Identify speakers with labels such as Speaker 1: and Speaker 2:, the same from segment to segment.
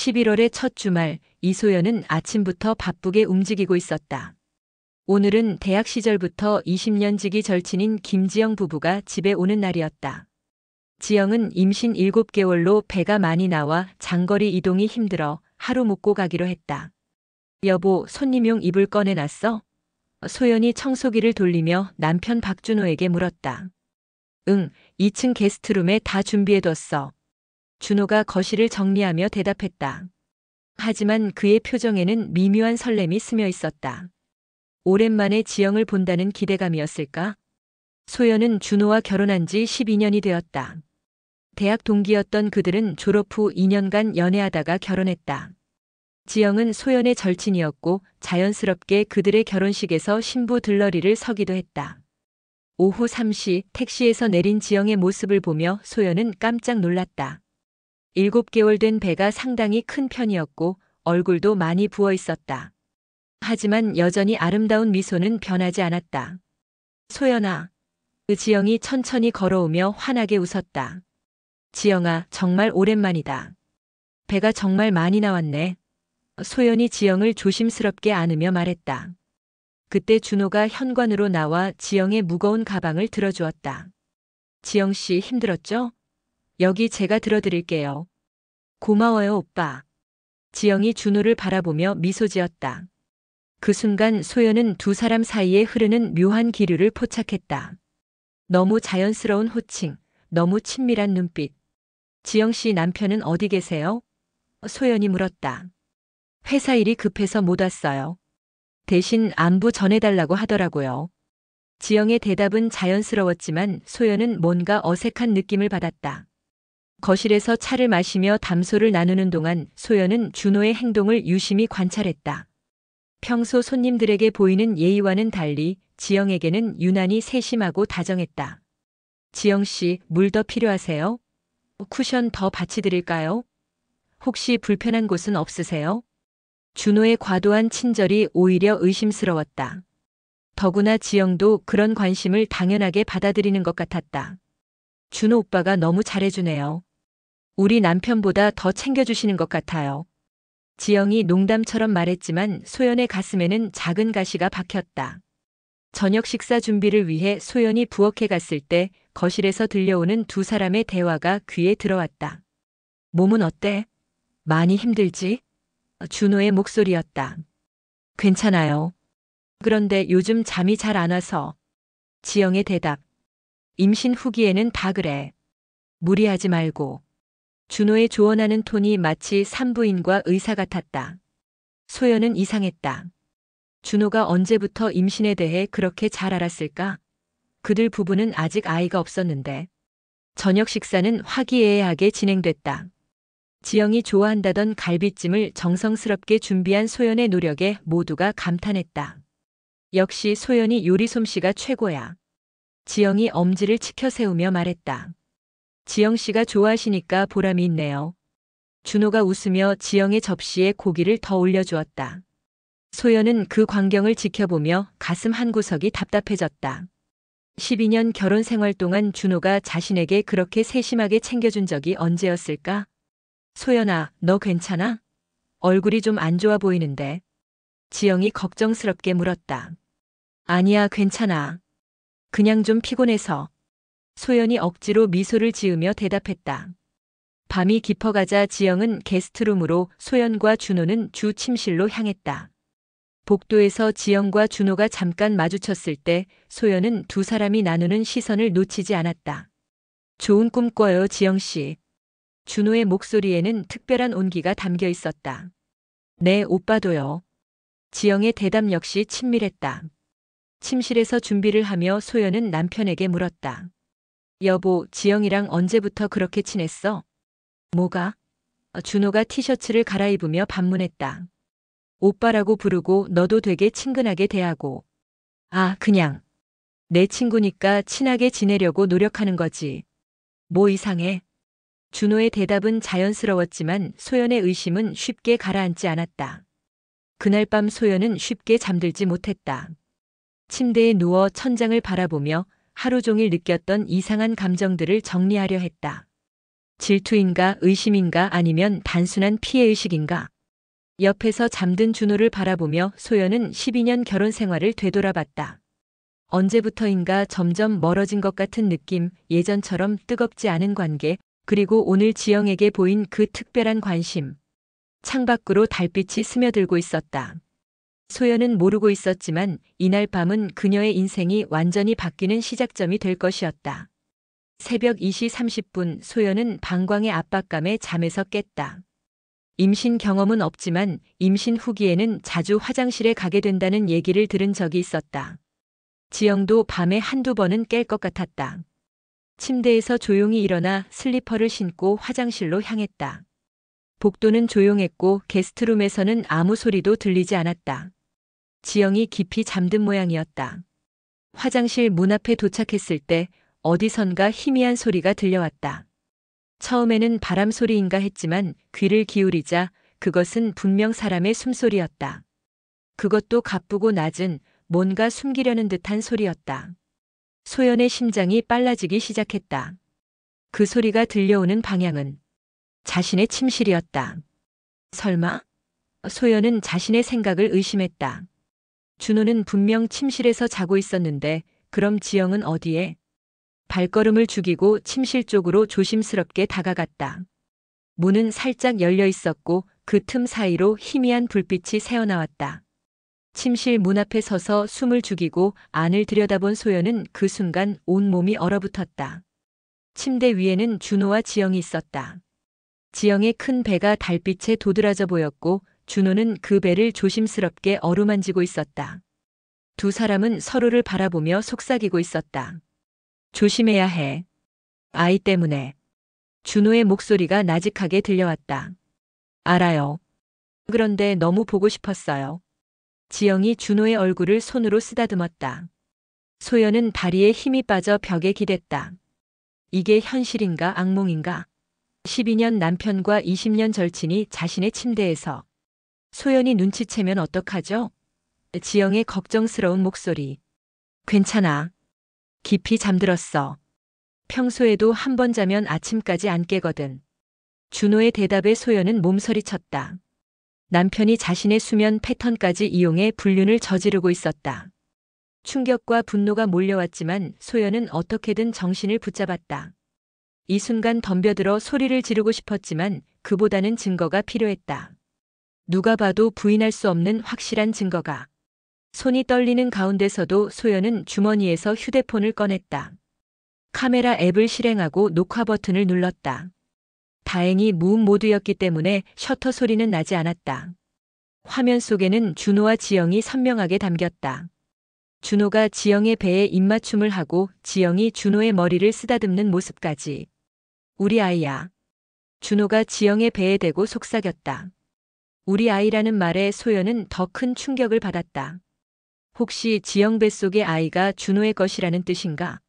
Speaker 1: 11월의 첫 주말, 이소연은 아침부터 바쁘게 움직이고 있었다. 오늘은 대학 시절부터 20년 지기 절친인 김지영 부부가 집에 오는 날이었다. 지영은 임신 7개월로 배가 많이 나와 장거리 이동이 힘들어 하루 묵고 가기로 했다. 여보, 손님용 이불 꺼내놨어? 소연이 청소기를 돌리며 남편 박준호에게 물었다. 응, 2층 게스트룸에 다 준비해뒀어. 준호가 거실을 정리하며 대답했다. 하지만 그의 표정에는 미묘한 설렘이 스며 있었다. 오랜만에 지영을 본다는 기대감이었을까? 소연은 준호와 결혼한 지 12년이 되었다. 대학 동기였던 그들은 졸업 후 2년간 연애하다가 결혼했다. 지영은 소연의 절친이었고 자연스럽게 그들의 결혼식에서 신부 들러리를 서기도 했다. 오후 3시 택시에서 내린 지영의 모습을 보며 소연은 깜짝 놀랐다. 7개월 된 배가 상당히 큰 편이었고 얼굴도 많이 부어 있었다. 하지만 여전히 아름다운 미소는 변하지 않았다. 소연아. 지영이 천천히 걸어오며 환하게 웃었다. 지영아, 정말 오랜만이다. 배가 정말 많이 나왔네. 소연이 지영을 조심스럽게 안으며 말했다. 그때 준호가 현관으로 나와 지영의 무거운 가방을 들어주었다. 지영 씨 힘들었죠? 여기 제가 들어드릴게요. 고마워요, 오빠. 지영이 준호를 바라보며 미소 지었다. 그 순간 소연은 두 사람 사이에 흐르는 묘한 기류를 포착했다. 너무 자연스러운 호칭, 너무 친밀한 눈빛. 지영 씨 남편은 어디 계세요? 소연이 물었다. 회사 일이 급해서 못 왔어요. 대신 안부 전해달라고 하더라고요. 지영의 대답은 자연스러웠지만 소연은 뭔가 어색한 느낌을 받았다. 거실에서 차를 마시며 담소를 나누는 동안 소연은 준호의 행동을 유심히 관찰했다. 평소 손님들에게 보이는 예의와는 달리 지영에게는 유난히 세심하고 다정했다. 지영 씨, 물 더 필요하세요? 쿠션 더 받치드릴까요? 혹시 불편한 곳은 없으세요? 준호의 과도한 친절이 오히려 의심스러웠다. 더구나 지영도 그런 관심을 당연하게 받아들이는 것 같았다. 준호 오빠가 너무 잘해주네요. 우리 남편보다 더 챙겨주시는 것 같아요. 지영이 농담처럼 말했지만 소연의 가슴에는 작은 가시가 박혔다. 저녁 식사 준비를 위해 소연이 부엌에 갔을 때 거실에서 들려오는 두 사람의 대화가 귀에 들어왔다. 몸은 어때? 많이 힘들지? 준호의 목소리였다. 괜찮아요. 그런데 요즘 잠이 잘 안 와서. 지영의 대답. 임신 후기에는 다 그래. 무리하지 말고. 준호의 조언하는 톤이 마치 산부인과 의사 같았다. 소연은 이상했다. 준호가 언제부터 임신에 대해 그렇게 잘 알았을까? 그들 부부는 아직 아이가 없었는데. 저녁 식사는 화기애애하게 진행됐다. 지영이 좋아한다던 갈비찜을 정성스럽게 준비한 소연의 노력에 모두가 감탄했다. 역시 소연이 요리 솜씨가 최고야. 지영이 엄지를 치켜 세우며 말했다. 지영 씨가 좋아하시니까 보람이 있네요. 준호가 웃으며 지영의 접시에 고기를 더 올려주었다. 소연은 그 광경을 지켜보며 가슴 한구석이 답답해졌다. 12년 결혼 생활 동안 준호가 자신에게 그렇게 세심하게 챙겨준 적이 언제였을까? 소연아, 너 괜찮아? 얼굴이 좀 안 좋아 보이는데. 지영이 걱정스럽게 물었다. 아니야, 괜찮아. 그냥 좀 피곤해서. 소연이 억지로 미소를 지으며 대답했다. 밤이 깊어가자 지영은 게스트룸으로 소연과 준호는 주 침실로 향했다. 복도에서 지영과 준호가 잠깐 마주쳤을 때 소연은 두 사람이 나누는 시선을 놓치지 않았다. 좋은 꿈 꿔요, 지영 씨. 준호의 목소리에는 특별한 온기가 담겨 있었다. 네, 오빠도요. 지영의 대답 역시 친밀했다. 침실에서 준비를 하며 소연은 남편에게 물었다. 여보, 지영이랑 언제부터 그렇게 친했어? 뭐가? 준호가 티셔츠를 갈아입으며 반문했다. 오빠라고 부르고 너도 되게 친근하게 대하고. 아, 그냥. 내 친구니까 친하게 지내려고 노력하는 거지. 뭐 이상해? 준호의 대답은 자연스러웠지만 소연의 의심은 쉽게 가라앉지 않았다. 그날 밤 소연은 쉽게 잠들지 못했다. 침대에 누워 천장을 바라보며 하루 종일 느꼈던 이상한 감정들을 정리하려 했다. 질투인가 의심인가 아니면 단순한 피해의식인가? 옆에서 잠든 준호를 바라보며 소연은 12년 결혼 생활을 되돌아봤다. 언제부터인가 점점 멀어진 것 같은 느낌, 예전처럼 뜨겁지 않은 관계, 그리고 오늘 지영에게 보인 그 특별한 관심. 창밖으로 달빛이 스며들고 있었다. 소연은 모르고 있었지만 이날 밤은 그녀의 인생이 완전히 바뀌는 시작점이 될 것이었다. 새벽 2시 30분 소연은 방광의 압박감에 잠에서 깼다. 임신 경험은 없지만 임신 후기에는 자주 화장실에 가게 된다는 얘기를 들은 적이 있었다. 지영도 밤에 한두 번은 깰 것 같았다. 침대에서 조용히 일어나 슬리퍼를 신고 화장실로 향했다. 복도는 조용했고 게스트룸에서는 아무 소리도 들리지 않았다. 지영이 깊이 잠든 모양이었다. 화장실 문 앞에 도착했을 때 어디선가 희미한 소리가 들려왔다. 처음에는 바람 소리인가 했지만 귀를 기울이자 그것은 분명 사람의 숨소리였다. 그것도 가쁘고 낮은 뭔가 숨기려는 듯한 소리였다. 소연의 심장이 빨라지기 시작했다. 그 소리가 들려오는 방향은 자신의 침실이었다. 설마? 소연은 자신의 생각을 의심했다. 준호는 분명 침실에서 자고 있었는데 그럼 지영은 어디에? 발걸음을 죽이고 침실 쪽으로 조심스럽게 다가갔다. 문은 살짝 열려 있었고 그 틈 사이로 희미한 불빛이 새어나왔다. 침실 문 앞에 서서 숨을 죽이고 안을 들여다본 소연은 그 순간 온몸이 얼어붙었다. 침대 위에는 준호와 지영이 있었다. 지영의 큰 배가 달빛에 도드라져 보였고 준호는 그 배를 조심스럽게 어루만지고 있었다. 두 사람은 서로를 바라보며 속삭이고 있었다. 조심해야 해. 아이 때문에. 준호의 목소리가 나직하게 들려왔다. 알아요. 그런데 너무 보고 싶었어요. 지영이 준호의 얼굴을 손으로 쓰다듬었다. 소연은 다리에 힘이 빠져 벽에 기댔다. 이게 현실인가 악몽인가? 12년 남편과 20년 절친이 자신의 침대에서. 소연이 눈치채면 어떡하죠? 지영의 걱정스러운 목소리. 괜찮아. 깊이 잠들었어. 평소에도 한 번 자면 아침까지 안 깨거든. 준호의 대답에 소연은 몸서리쳤다. 남편이 자신의 수면 패턴까지 이용해 불륜을 저지르고 있었다. 충격과 분노가 몰려왔지만 소연은 어떻게든 정신을 붙잡았다. 이 순간 덤벼들어 소리를 지르고 싶었지만 그보다는 증거가 필요했다. 누가 봐도 부인할 수 없는 확실한 증거가. 손이 떨리는 가운데서도 소연은 주머니에서 휴대폰을 꺼냈다. 카메라 앱을 실행하고 녹화 버튼을 눌렀다. 다행히 무음 모드였기 때문에 셔터 소리는 나지 않았다. 화면 속에는 준호와 지영이 선명하게 담겼다. 준호가 지영의 배에 입맞춤을 하고 지영이 준호의 머리를 쓰다듬는 모습까지. 우리 아이야. 준호가 지영의 배에 대고 속삭였다. 우리 아이라는 말에 소연은 더 큰 충격을 받았다. 혹시 지영 뱃속의 아이가 준호의 것이라는 뜻인가?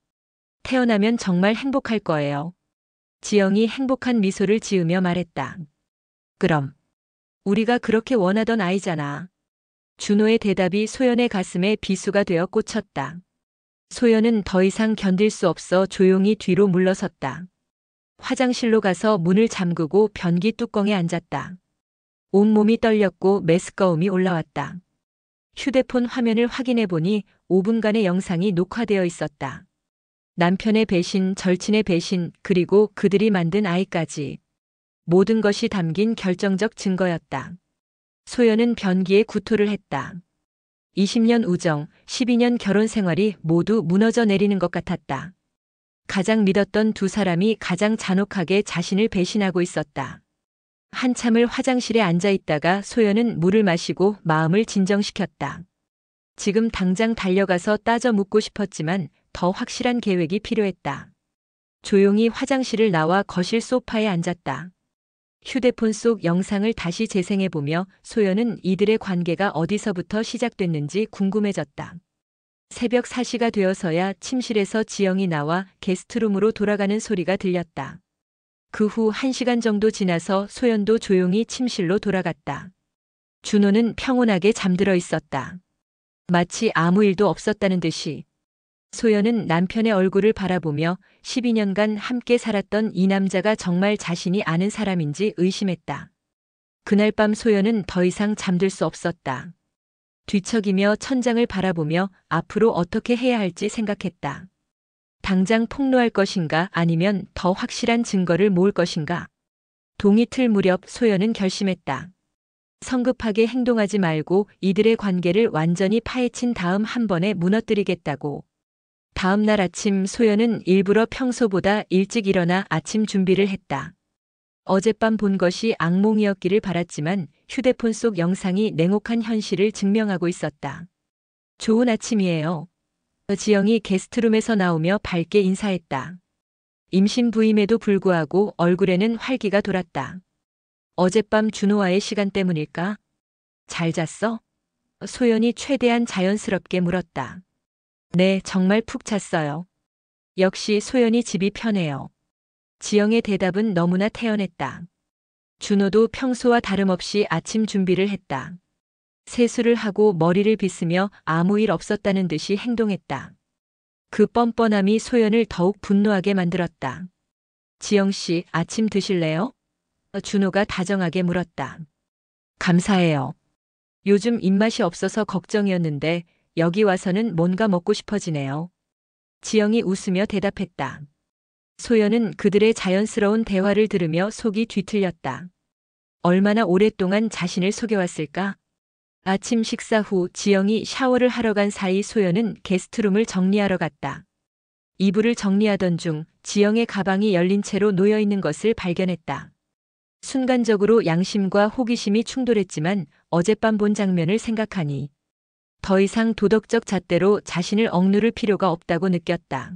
Speaker 1: 태어나면 정말 행복할 거예요. 지영이 행복한 미소를 지으며 말했다. 그럼. 우리가 그렇게 원하던 아이잖아. 준호의 대답이 소연의 가슴에 비수가 되어 꽂혔다. 소연은 더 이상 견딜 수 없어 조용히 뒤로 물러섰다. 화장실로 가서 문을 잠그고 변기 뚜껑에 앉았다. 온몸이 떨렸고 메스꺼움이 올라왔다. 휴대폰 화면을 확인해 보니 5분간의 영상이 녹화되어 있었다. 남편의 배신, 절친의 배신, 그리고 그들이 만든 아이까지. 모든 것이 담긴 결정적 증거였다. 소연은 변기에 구토를 했다. 20년 우정, 12년 결혼 생활이 모두 무너져 내리는 것 같았다. 가장 믿었던 두 사람이 가장 잔혹하게 자신을 배신하고 있었다. 한참을 화장실에 앉아 있다가 소연은 물을 마시고 마음을 진정시켰다. 지금 당장 달려가서 따져 묻고 싶었지만 더 확실한 계획이 필요했다. 조용히 화장실을 나와 거실 소파에 앉았다. 휴대폰 속 영상을 다시 재생해보며 소연은 이들의 관계가 어디서부터 시작됐는지 궁금해졌다. 새벽 4시가 되어서야 침실에서 지영이 나와 게스트룸으로 돌아가는 소리가 들렸다. 그 후 1시간 정도 지나서 소연도 조용히 침실로 돌아갔다. 준호는 평온하게 잠들어 있었다. 마치 아무 일도 없었다는 듯이. 소연은 남편의 얼굴을 바라보며 12년간 함께 살았던 이 남자가 정말 자신이 아는 사람인지 의심했다. 그날 밤 소연은 더 이상 잠들 수 없었다. 뒤척이며 천장을 바라보며 앞으로 어떻게 해야 할지 생각했다. 당장 폭로할 것인가 아니면 더 확실한 증거를 모을 것인가. 동이틀 무렵 소연은 결심했다. 성급하게 행동하지 말고 이들의 관계를 완전히 파헤친 다음 한 번에 무너뜨리겠다고. 다음 날 아침 소연은 일부러 평소보다 일찍 일어나 아침 준비를 했다. 어젯밤 본 것이 악몽이었기를 바랐지만 휴대폰 속 영상이 냉혹한 현실을 증명하고 있었다. 좋은 아침이에요. 지영이 게스트룸에서 나오며 밝게 인사했다. 임신 부임에도 불구하고 얼굴에는 활기가 돌았다. 어젯밤 준호와의 시간 때문일까? 잘 잤어? 소연이 최대한 자연스럽게 물었다. 네, 정말 푹 잤어요. 역시 소연이 집이 편해요. 지영의 대답은 너무나 태연했다. 준호도 평소와 다름없이 아침 준비를 했다. 세수를 하고 머리를 빗으며 아무 일 없었다는 듯이 행동했다. 그 뻔뻔함이 소연을 더욱 분노하게 만들었다. 지영 씨, 아침 드실래요? 준호가 다정하게 물었다. 감사해요. 요즘 입맛이 없어서 걱정이었는데 여기 와서는 뭔가 먹고 싶어지네요. 지영이 웃으며 대답했다. 소연은 그들의 자연스러운 대화를 들으며 속이 뒤틀렸다. 얼마나 오랫동안 자신을 속여왔을까? 아침 식사 후 지영이 샤워를 하러 간 사이 소연은 게스트룸을 정리하러 갔다. 이불을 정리하던 중 지영의 가방이 열린 채로 놓여 있는 것을 발견했다. 순간적으로 양심과 호기심이 충돌했지만 어젯밤 본 장면을 생각하니 더 이상 도덕적 잣대로 자신을 억누를 필요가 없다고 느꼈다.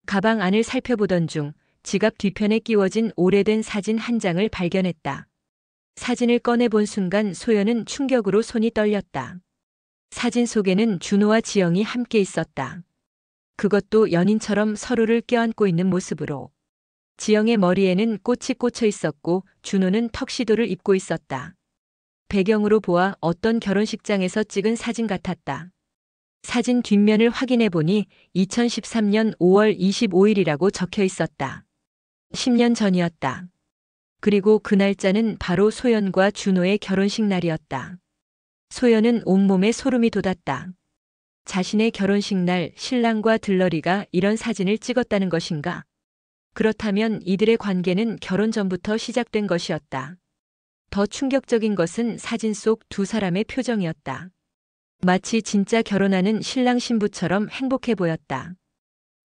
Speaker 1: 가방 안을 살펴보던 중 지갑 뒤편에 끼워진 오래된 사진 한 장을 발견했다. 사진을 꺼내본 순간 소연은 충격으로 손이 떨렸다. 사진 속에는 준호와 지영이 함께 있었다. 그것도 연인처럼 서로를 껴안고 있는 모습으로. 지영의 머리에는 꽃이 꽂혀 있었고 준호는 턱시도를 입고 있었다. 배경으로 보아 어떤 결혼식장에서 찍은 사진 같았다. 사진 뒷면을 확인해 보니 2013년 5월 25일이라고 적혀 있었다. 10년 전이었다. 그리고 그 날짜는 바로 소연과 준호의 결혼식 날이었다. 소연은 온몸에 소름이 돋았다. 자신의 결혼식 날 신랑과 들러리가 이런 사진을 찍었다는 것인가? 그렇다면 이들의 관계는 결혼 전부터 시작된 것이었다. 더 충격적인 것은 사진 속 두 사람의 표정이었다. 마치 진짜 결혼하는 신랑 신부처럼 행복해 보였다.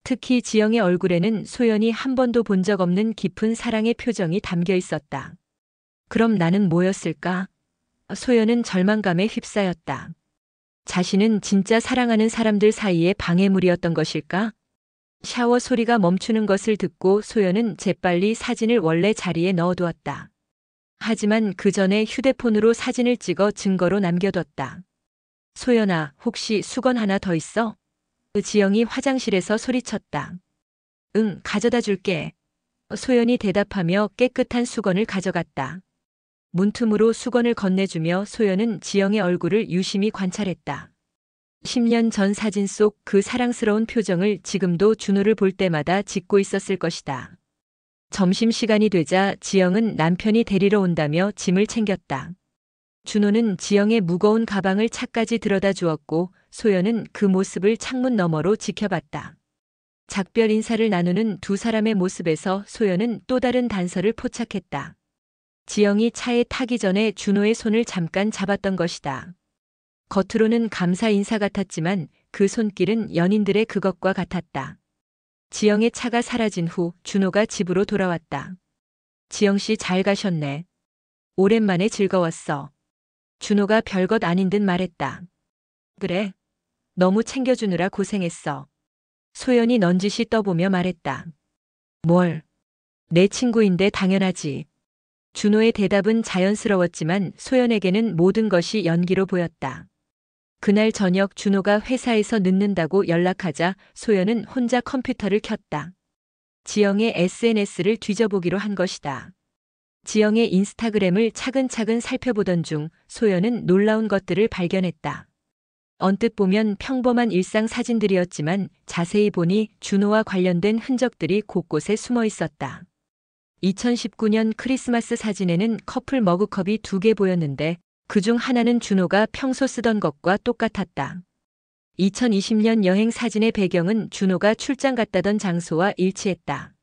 Speaker 1: 특히 지영의 얼굴에는 소연이 한 번도 본 적 없는 깊은 사랑의 표정이 담겨 있었다. 그럼 나는 뭐였을까? 소연은 절망감에 휩싸였다. 자신은 진짜 사랑하는 사람들 사이의 방해물이었던 것일까? 샤워 소리가 멈추는 것을 듣고 소연은 재빨리 사진을 원래 자리에 넣어두었다. 하지만 그 전에 휴대폰으로 사진을 찍어 증거로 남겨뒀다. 소연아, 혹시 수건 하나 더 있어? 지영이 화장실에서 소리쳤다. 응, 가져다 줄게. 소연이 대답하며 깨끗한 수건을 가져갔다. 문틈으로 수건을 건네주며 소연은 지영의 얼굴을 유심히 관찰했다. 10년 전 사진 속 그 사랑스러운 표정을 지금도 준호를 볼 때마다 짓고 있었을 것이다. 점심시간이 되자 지영은 남편이 데리러 온다며 짐을 챙겼다. 준호는 지영의 무거운 가방을 차까지 들여다 주었고 소연은 그 모습을 창문 너머로 지켜봤다. 작별 인사를 나누는 두 사람의 모습에서 소연은 또 다른 단서를 포착했다. 지영이 차에 타기 전에 준호의 손을 잠깐 잡았던 것이다. 겉으로는 감사 인사 같았지만 그 손길은 연인들의 그것과 같았다. 지영의 차가 사라진 후 준호가 집으로 돌아왔다. 지영 씨 잘 가셨네. 오랜만에 즐거웠어. 준호가 별것 아닌 듯 말했다. 그래. 너무 챙겨주느라 고생했어. 소연이 넌지시 떠보며 말했다. 뭘? 내 친구인데 당연하지. 준호의 대답은 자연스러웠지만 소연에게는 모든 것이 연기로 보였다. 그날 저녁 준호가 회사에서 늦는다고 연락하자 소연은 혼자 컴퓨터를 켰다. 지영의 SNS를 뒤져보기로 한 것이다. 지영의 인스타그램을 차근차근 살펴보던 중 소연은 놀라운 것들을 발견했다. 언뜻 보면 평범한 일상 사진들이었지만 자세히 보니 준호와 관련된 흔적들이 곳곳에 숨어 있었다. 2019년 크리스마스 사진에는 커플 머그컵이 2개 보였는데 그중 하나는 준호가 평소 쓰던 것과 똑같았다. 2020년 여행 사진의 배경은 준호가 출장 갔다던 장소와 일치했다.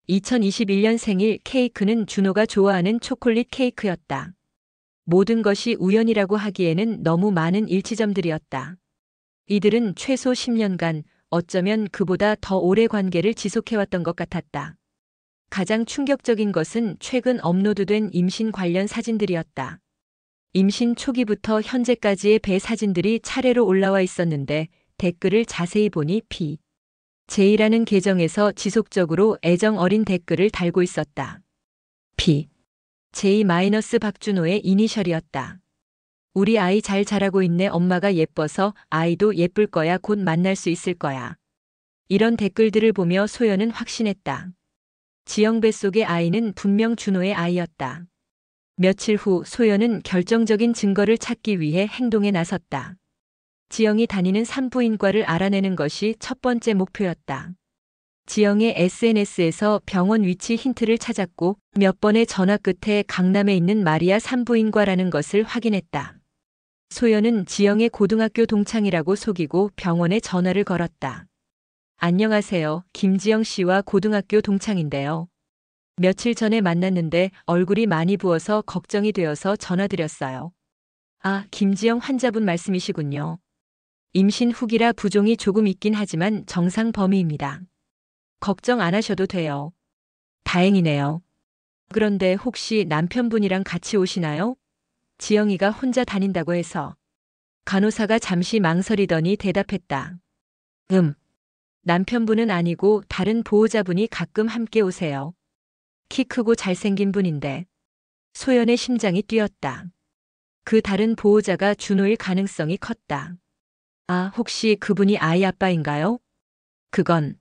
Speaker 1: 2021년 생일 케이크는 준호가 좋아하는 초콜릿 케이크였다. 모든 것이 우연이라고 하기에는 너무 많은 일치점들이었다. 이들은 최소 10년간 어쩌면 그보다 더 오래 관계를 지속해왔던 것 같았다. 가장 충격적인 것은 최근 업로드된 임신 관련 사진들이었다. 임신 초기부터 현재까지의 배 사진들이 차례로 올라와 있었는데 댓글을 자세히 보니 P.J라는 계정에서 지속적으로 애정 어린 댓글을 달고 있었다. P.J-박준호의 이니셜이었다. 우리 아이 잘 자라고 있네. 엄마가 예뻐서 아이도 예쁠 거야. 곧 만날 수 있을 거야. 이런 댓글들을 보며 소연은 확신했다. 지영 뱃속의 아이는 분명 준호의 아이였다. 며칠 후 소연은 결정적인 증거를 찾기 위해 행동에 나섰다. 지영이 다니는 산부인과를 알아내는 것이 첫 번째 목표였다. 지영의 SNS에서 병원 위치 힌트를 찾았고 몇 번의 전화 끝에 강남에 있는 마리아 산부인과라는 것을 확인했다. 소연은 지영의 고등학교 동창이라고 속이고 병원에 전화를 걸었다. 안녕하세요. 김지영 씨와 고등학교 동창인데요. 며칠 전에 만났는데 얼굴이 많이 부어서 걱정이 되어서 전화드렸어요. 아, 김지영 환자분 말씀이시군요. 임신 후기라 부종이 조금 있긴 하지만 정상 범위입니다. 걱정 안 하셔도 돼요. 다행이네요. 그런데 혹시 남편분이랑 같이 오시나요? 지영이가 혼자 다닌다고 해서. 간호사가 잠시 망설이더니 대답했다. 남편분은 아니고 다른 보호자분이 가끔 함께 오세요. 키 크고 잘생긴 분인데. 소연의 심장이 뛰었다. 그 다른 보호자가 준호일 가능성이 컸다. 아, 혹시 그분이 아이 아빠인가요? 그건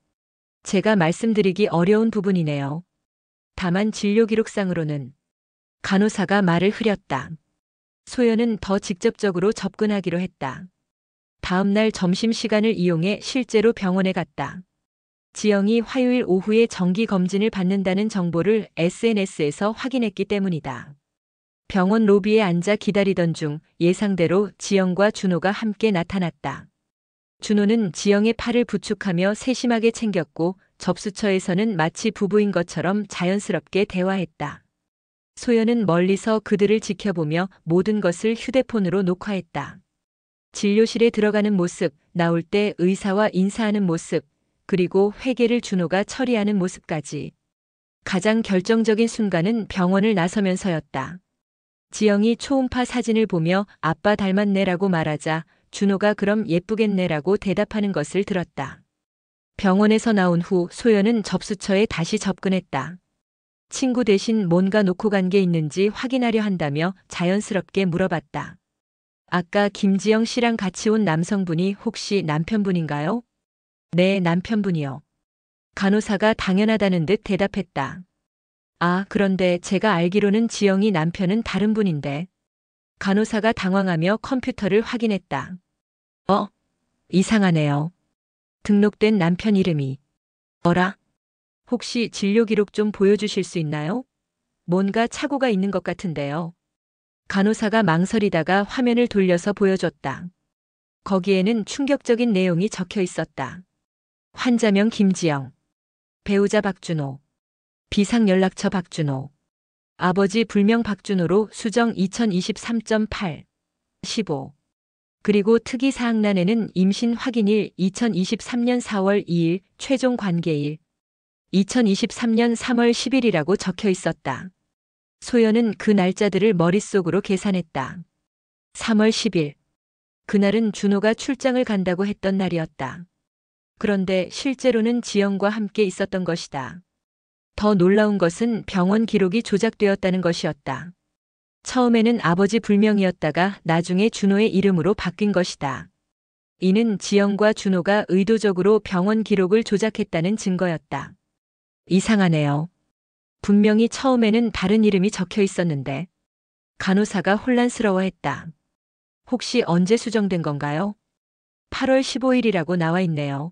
Speaker 1: 제가 말씀드리기 어려운 부분이네요. 다만 진료 기록상으로는. 간호사가 말을 흐렸다. 소연은 더 직접적으로 접근하기로 했다. 다음 날 점심시간을 이용해 실제로 병원에 갔다. 지영이 화요일 오후에 정기검진을 받는다는 정보를 SNS에서 확인했기 때문이다. 병원 로비에 앉아 기다리던 중 예상대로 지영과 준호가 함께 나타났다. 준호는 지영의 팔을 부축하며 세심하게 챙겼고 접수처에서는 마치 부부인 것처럼 자연스럽게 대화했다. 소연은 멀리서 그들을 지켜보며 모든 것을 휴대폰으로 녹화했다. 진료실에 들어가는 모습, 나올 때 의사와 인사하는 모습, 그리고 회계를 준호가 처리하는 모습까지. 가장 결정적인 순간은 병원을 나서면서였다. 지영이 초음파 사진을 보며 아빠 닮았네라고 말하자 준호가 그럼 예쁘겠네라고 대답하는 것을 들었다. 병원에서 나온 후 소연은 접수처에 다시 접근했다. 친구 대신 뭔가 놓고 간 게 있는지 확인하려 한다며 자연스럽게 물어봤다. 아까 김지영 씨랑 같이 온 남성분이 혹시 남편분인가요? 네, 남편분이요. 간호사가 당연하다는 듯 대답했다. 아, 그런데 제가 알기로는 지영이 남편은 다른 분인데. 간호사가 당황하며 컴퓨터를 확인했다. 이상하네요. 등록된 남편 이름이. 어라? 혹시 진료 기록 좀 보여주실 수 있나요? 뭔가 착오가 있는 것 같은데요. 간호사가 망설이다가 화면을 돌려서 보여줬다. 거기에는 충격적인 내용이 적혀 있었다. 환자명 김지영. 배우자 박준호. 비상연락처 박준호. 아버지 불명 박준호로 수정 2023.8. 15. 그리고 특이사항란에는 임신 확인일 2023년 4월 2일, 최종 관계일 2023년 3월 10일이라고 적혀 있었다. 소연은 그 날짜들을 머릿속으로 계산했다. 3월 10일. 그날은 준호가 출장을 간다고 했던 날이었다. 그런데 실제로는 지영과 함께 있었던 것이다. 더 놀라운 것은 병원 기록이 조작되었다는 것이었다. 처음에는 아버지 불명이었다가 나중에 준호의 이름으로 바뀐 것이다. 이는 지영과 준호가 의도적으로 병원 기록을 조작했다는 증거였다. 이상하네요. 분명히 처음에는 다른 이름이 적혀 있었는데. 간호사가 혼란스러워했다. 혹시 언제 수정된 건가요? 8월 15일이라고 나와 있네요.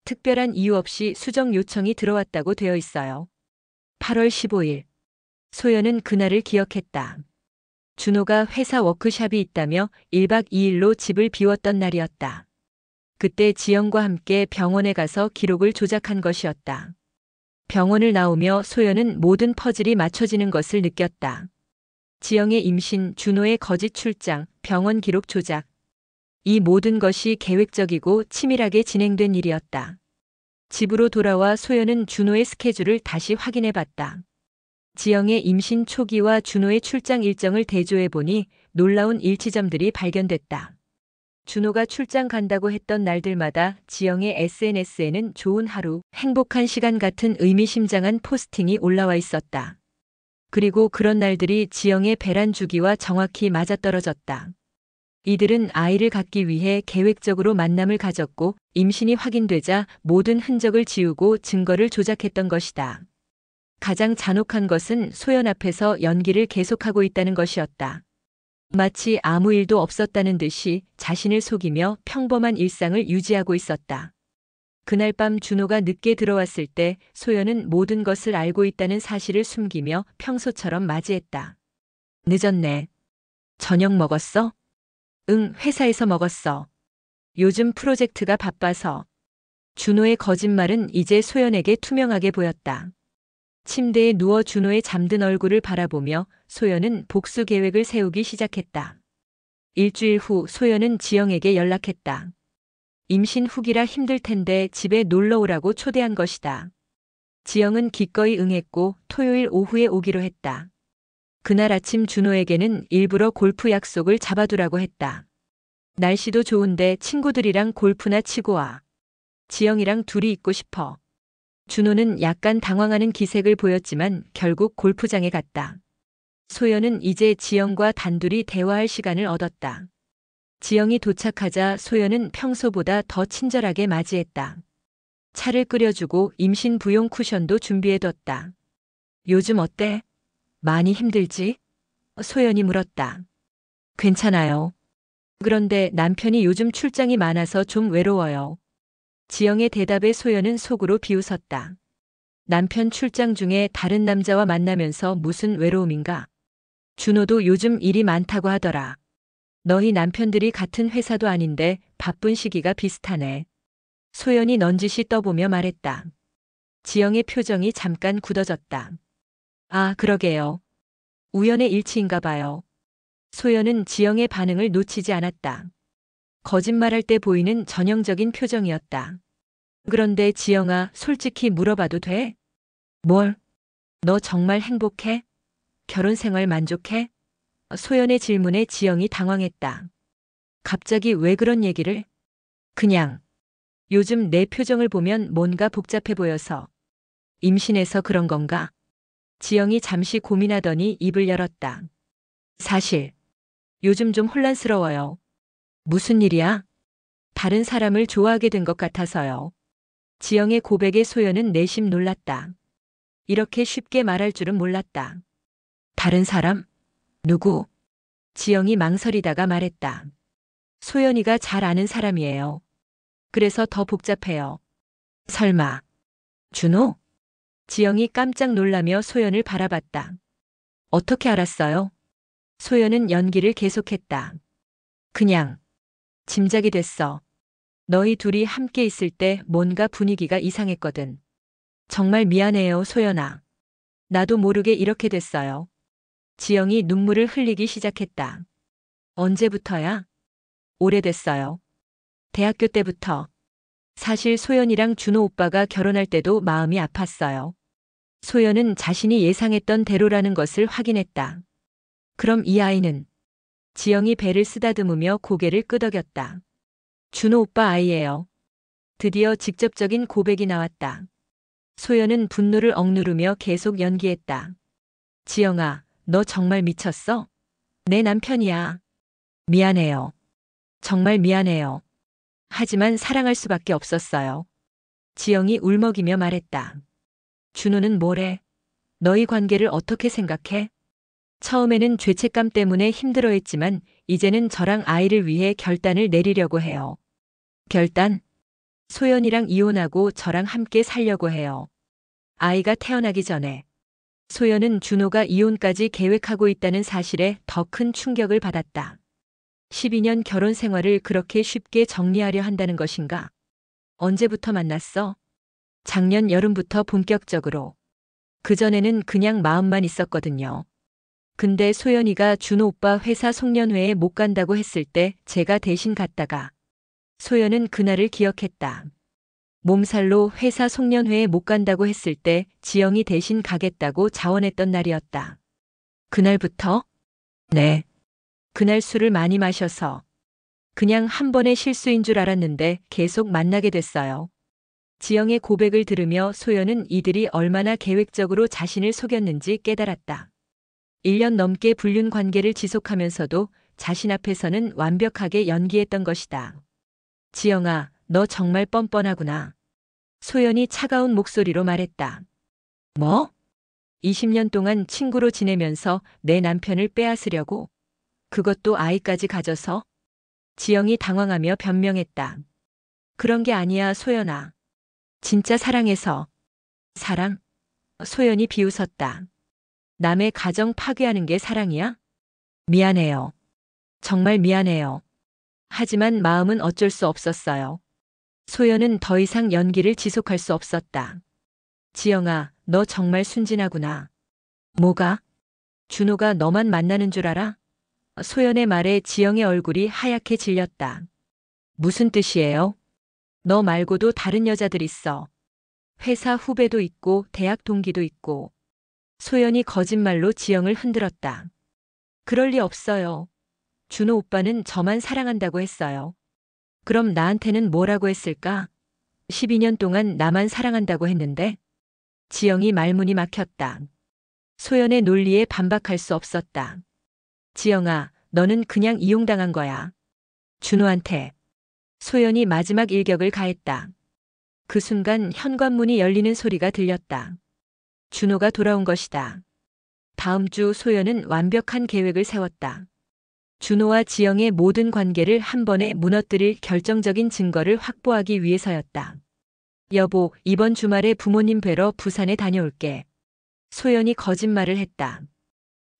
Speaker 1: 특별한 이유 없이 수정 요청이 들어왔다고 되어 있어요. 8월 15일. 소연은 그날을 기억했다. 준호가 회사 워크숍이 있다며 1박 2일로 집을 비웠던 날이었다. 그때 지영과 함께 병원에 가서 기록을 조작한 것이었다. 병원을 나오며 소연은 모든 퍼즐이 맞춰지는 것을 느꼈다. 지영의 임신, 준호의 거짓 출장, 병원 기록 조작. 이 모든 것이 계획적이고 치밀하게 진행된 일이었다. 집으로 돌아와 소연은 준호의 스케줄을 다시 확인해 봤다. 지영의 임신 초기와 준호의 출장 일정을 대조해 보니 놀라운 일치점들이 발견됐다. 준호가 출장 간다고 했던 날들마다 지영의 SNS에는 좋은 하루, 행복한 시간 같은 의미심장한 포스팅이 올라와 있었다. 그리고 그런 날들이 지영의 배란 주기와 정확히 맞아떨어졌다. 이들은 아이를 갖기 위해 계획적으로 만남을 가졌고 임신이 확인되자 모든 흔적을 지우고 증거를 조작했던 것이다. 가장 잔혹한 것은 소연 앞에서 연기를 계속하고 있다는 것이었다. 마치 아무 일도 없었다는 듯이 자신을 속이며 평범한 일상을 유지하고 있었다. 그날 밤 준호가 늦게 들어왔을 때 소연은 모든 것을 알고 있다는 사실을 숨기며 평소처럼 맞이했다. 늦었네. 저녁 먹었어? 응, 회사에서 먹었어. 요즘 프로젝트가 바빠서. 준호의 거짓말은 이제 소연에게 투명하게 보였다. 침대에 누워 준호의 잠든 얼굴을 바라보며 소연은 복수 계획을 세우기 시작했다. 일주일 후 소연은 지영에게 연락했다. 임신 후기라 힘들 텐데 집에 놀러 오라고 초대한 것이다. 지영은 기꺼이 응했고 토요일 오후에 오기로 했다. 그날 아침 준호에게는 일부러 골프 약속을 잡아두라고 했다. 날씨도 좋은데 친구들이랑 골프나 치고 와. 지영이랑 둘이 있고 싶어. 준호는 약간 당황하는 기색을 보였지만 결국 골프장에 갔다. 소연은 이제 지영과 단둘이 대화할 시간을 얻었다. 지영이 도착하자 소연은 평소보다 더 친절하게 맞이했다. 차를 끓여주고 임신 부용 쿠션도 준비해뒀다. 요즘 어때? 많이 힘들지? 소연이 물었다. 괜찮아요. 그런데 남편이 요즘 출장이 많아서 좀 외로워요. 지영의 대답에 소연은 속으로 비웃었다. 남편 출장 중에 다른 남자와 만나면서 무슨 외로움인가? 준호도 요즘 일이 많다고 하더라. 너희 남편들이 같은 회사도 아닌데 바쁜 시기가 비슷하네. 소연이 넌지시 떠보며 말했다. 지영의 표정이 잠깐 굳어졌다. 아, 그러게요. 우연의 일치인가 봐요. 소연은 지영의 반응을 놓치지 않았다. 거짓말할 때 보이는 전형적인 표정이었다. 그런데 지영아, 솔직히 물어봐도 돼? 뭘? 너 정말 행복해? 결혼 생활 만족해? 소연의 질문에 지영이 당황했다. 갑자기 왜 그런 얘기를? 그냥. 요즘 내 표정을 보면 뭔가 복잡해 보여서. 임신해서 그런 건가? 지영이 잠시 고민하더니 입을 열었다. 사실. 요즘 좀 혼란스러워요. 무슨 일이야? 다른 사람을 좋아하게 된 것 같아서요. 지영의 고백에 소연은 내심 놀랐다. 이렇게 쉽게 말할 줄은 몰랐다. 다른 사람? 누구? 지영이 망설이다가 말했다. 소연이가 잘 아는 사람이에요. 그래서 더 복잡해요. 설마. 준호? 지영이 깜짝 놀라며 소연을 바라봤다. 어떻게 알았어요? 소연은 연기를 계속했다. 그냥. 짐작이 됐어. 너희 둘이 함께 있을 때 뭔가 분위기가 이상했거든. 정말 미안해요, 소연아. 나도 모르게 이렇게 됐어요. 지영이 눈물을 흘리기 시작했다. 언제부터야? 오래됐어요. 대학교 때부터. 사실 소연이랑 준호 오빠가 결혼할 때도 마음이 아팠어요. 소연은 자신이 예상했던 대로라는 것을 확인했다. 그럼 이 아이는? 지영이 배를 쓰다듬으며 고개를 끄덕였다. 준호 오빠 아이예요. 드디어 직접적인 고백이 나왔다. 소연은 분노를 억누르며 계속 연기했다. 지영아, 너 정말 미쳤어? 내 남편이야. 미안해요. 정말 미안해요. 하지만 사랑할 수밖에 없었어요. 지영이 울먹이며 말했다. 준호는 뭐래? 너희 관계를 어떻게 생각해? 처음에는 죄책감 때문에 힘들어했지만 이제는 저랑 아이를 위해 결단을 내리려고 해요. 결단. 소연이랑 이혼하고 저랑 함께 살려고 해요. 아이가 태어나기 전에. 소연은 준호가 이혼까지 계획하고 있다는 사실에 더 큰 충격을 받았다. 12년 결혼 생활을 그렇게 쉽게 정리하려 한다는 것인가? 언제부터 만났어? 작년 여름부터 본격적으로. 그전에는 그냥 마음만 있었거든요. 근데 소연이가 준호 오빠 회사 송년회에 못 간다고 했을 때 제가 대신 갔다가 소연은 그날을 기억했다. 몸살로 회사 송년회에 못 간다고 했을 때 지영이 대신 가겠다고 자원했던 날이었다. 그날부터? 네. 그날 술을 많이 마셔서 그냥 한 번의 실수인 줄 알았는데 계속 만나게 됐어요. 지영의 고백을 들으며 소연은 이들이 얼마나 계획적으로 자신을 속였는지 깨달았다. 1년 넘게 불륜 관계를 지속하면서도 자신 앞에서는 완벽하게 연기했던 것이다. 지영아, 너 정말 뻔뻔하구나. 소연이 차가운 목소리로 말했다. 뭐? 20년 동안 친구로 지내면서 내 남편을 빼앗으려고? 그것도 아이까지 가져서? 지영이 당황하며 변명했다. 그런 게 아니야, 소연아. 진짜 사랑해서. 사랑? 소연이 비웃었다. 남의 가정 파괴하는 게 사랑이야? 미안해요. 정말 미안해요. 하지만 마음은 어쩔 수 없었어요. 소연은 더 이상 연기를 지속할 수 없었다. 지영아, 너 정말 순진하구나. 뭐가? 준호가 너만 만나는 줄 알아? 소연의 말에 지영의 얼굴이 하얗게 질렸다. 무슨 뜻이에요? 너 말고도 다른 여자들 있어. 회사 후배도 있고 대학 동기도 있고. 소연이 거짓말로 지영을 흔들었다. 그럴 리 없어요. 준호 오빠는 저만 사랑한다고 했어요. 그럼 나한테는 뭐라고 했을까? 12년 동안 나만 사랑한다고 했는데? 지영이 말문이 막혔다. 소연의 논리에 반박할 수 없었다. 지영아, 너는 그냥 이용당한 거야. 준호한테. 소연이 마지막 일격을 가했다. 그 순간 현관문이 열리는 소리가 들렸다. 준호가 돌아온 것이다. 다음 주 소연은 완벽한 계획을 세웠다. 준호와 지영의 모든 관계를 한 번에 무너뜨릴 결정적인 증거를 확보하기 위해서였다. 여보, 이번 주말에 부모님 뵈러 부산에 다녀올게. 소연이 거짓말을 했다.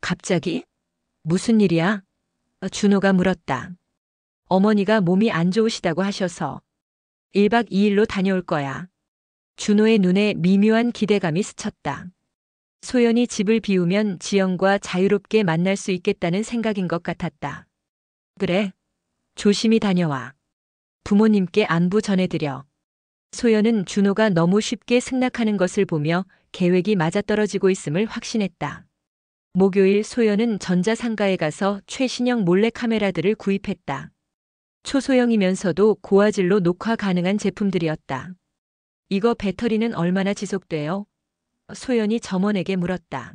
Speaker 1: 갑자기? 무슨 일이야? 준호가 물었다. 어머니가 몸이 안 좋으시다고 하셔서 1박 2일로 다녀올 거야. 준호의 눈에 미묘한 기대감이 스쳤다. 소연이 집을 비우면 지영과 자유롭게 만날 수 있겠다는 생각인 것 같았다. 그래. 조심히 다녀와. 부모님께 안부 전해드려. 소연은 준호가 너무 쉽게 승낙하는 것을 보며 계획이 맞아떨어지고 있음을 확신했다. 목요일 소연은 전자상가에 가서 최신형 몰래카메라들을 구입했다. 초소형이면서도 고화질로 녹화 가능한 제품들이었다. 이거 배터리는 얼마나 지속돼요? 소연이 점원에게 물었다.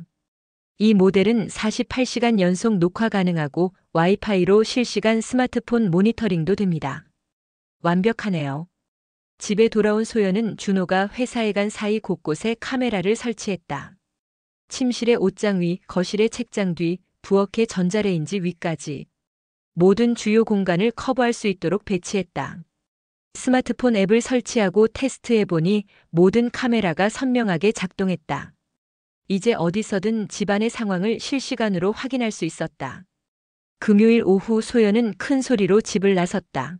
Speaker 1: 이 모델은 48시간 연속 녹화 가능하고 와이파이로 실시간 스마트폰 모니터링도 됩니다. 완벽하네요. 집에 돌아온 소연은 준호가 회사에 간 사이 곳곳에 카메라를 설치했다. 침실의 옷장 위, 거실의 책장 뒤, 부엌의 전자레인지 위까지. 모든 주요 공간을 커버할 수 있도록 배치했다. 스마트폰 앱을 설치하고 테스트해보니 모든 카메라가 선명하게 작동했다. 이제 어디서든 집안의 상황을 실시간으로 확인할 수 있었다. 금요일 오후 소연은 큰 소리로 집을 나섰다.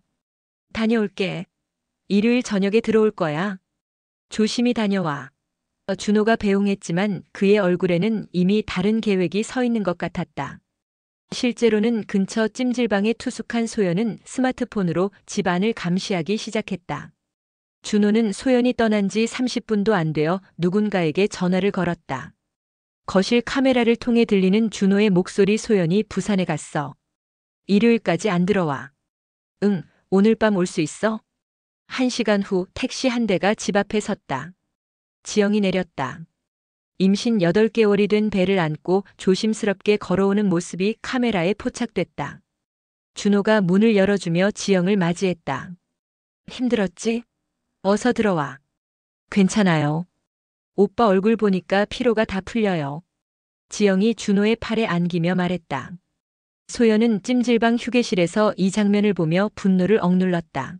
Speaker 1: 다녀올게. 일요일 저녁에 들어올 거야. 조심히 다녀와. 준호가 배웅했지만 그의 얼굴에는 이미 다른 계획이 서 있는 것 같았다. 실제로는 근처 찜질방에 투숙한 소연은 스마트폰으로 집안을 감시하기 시작했다. 준호는 소연이 떠난 지 30분도 안 되어 누군가에게 전화를 걸었다. 거실 카메라를 통해 들리는 준호의 목소리. 소연이 부산에 갔어. 일요일까지 안 들어와. 응, 오늘 밤 올 수 있어? 1시간 후 택시 한 대가 집 앞에 섰다. 지영이 내렸다. 임신 8개월이 된 배를 안고 조심스럽게 걸어오는 모습이 카메라에 포착됐다. 준호가 문을 열어주며 지영을 맞이했다. 힘들었지? 어서 들어와. 괜찮아요. 오빠 얼굴 보니까 피로가 다 풀려요. 지영이 준호의 팔에 안기며 말했다. 소연은 찜질방 휴게실에서 이 장면을 보며 분노를 억눌렀다.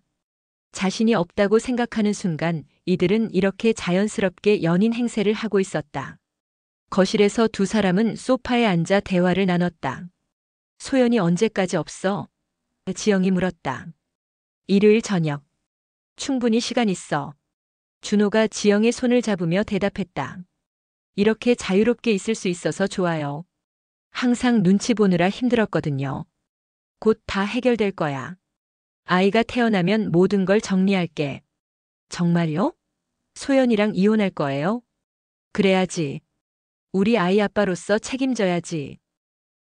Speaker 1: 자신이 없다고 생각하는 순간 이들은 이렇게 자연스럽게 연인 행세를 하고 있었다. 거실에서 두 사람은 소파에 앉아 대화를 나눴다. 소연이 언제까지 없어? 지영이 물었다. 일요일 저녁. 충분히 시간 있어. 준호가 지영의 손을 잡으며 대답했다. 이렇게 자유롭게 있을 수 있어서 좋아요. 항상 눈치 보느라 힘들었거든요. 곧 다 해결될 거야. 아이가 태어나면 모든 걸 정리할게. 정말요? 소연이랑 이혼할 거예요? 그래야지. 우리 아이 아빠로서 책임져야지.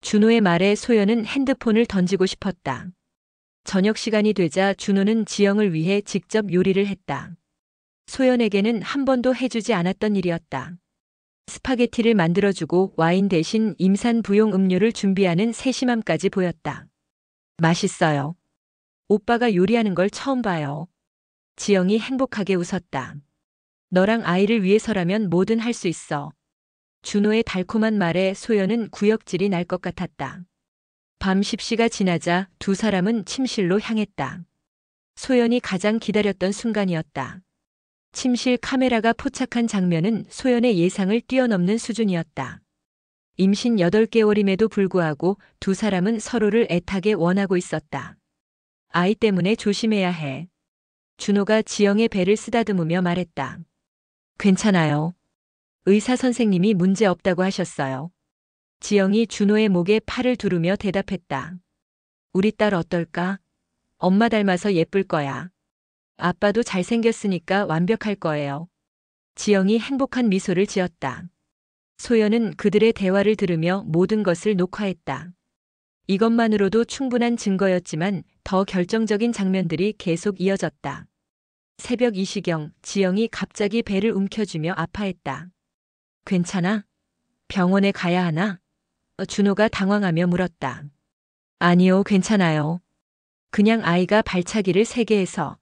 Speaker 1: 준호의 말에 소연은 핸드폰을 던지고 싶었다. 저녁 시간이 되자 준호는 지영을 위해 직접 요리를 했다. 소연에게는 한 번도 해주지 않았던 일이었다. 스파게티를 만들어주고 와인 대신 임산 부용 음료를 준비하는 세심함까지 보였다. 맛있어요. 오빠가 요리하는 걸 처음 봐요. 지영이 행복하게 웃었다. 너랑 아이를 위해서라면 뭐든 할 수 있어. 준호의 달콤한 말에 소연은 구역질이 날 것 같았다. 밤 10시가 지나자 두 사람은 침실로 향했다. 소연이 가장 기다렸던 순간이었다. 침실 카메라가 포착한 장면은 소연의 예상을 뛰어넘는 수준이었다. 임신 8개월임에도 불구하고 두 사람은 서로를 애타게 원하고 있었다. 아이 때문에 조심해야 해. 준호가 지영의 배를 쓰다듬으며 말했다. 괜찮아요. 의사 선생님이 문제 없다고 하셨어요. 지영이 준호의 목에 팔을 두르며 대답했다. 우리 딸 어떨까? 엄마 닮아서 예쁠 거야. 아빠도 잘생겼으니까 완벽할 거예요. 지영이 행복한 미소를 지었다. 소연은 그들의 대화를 들으며 모든 것을 녹화했다. 이것만으로도 충분한 증거였지만 더 결정적인 장면들이 계속 이어졌다. 새벽 2시경 지영이 갑자기 배를 움켜쥐며 아파했다. 괜찮아? 병원에 가야 하나? 준호가 당황하며 물었다. 아니요, 괜찮아요. 그냥 아이가 발차기를 세게 해서.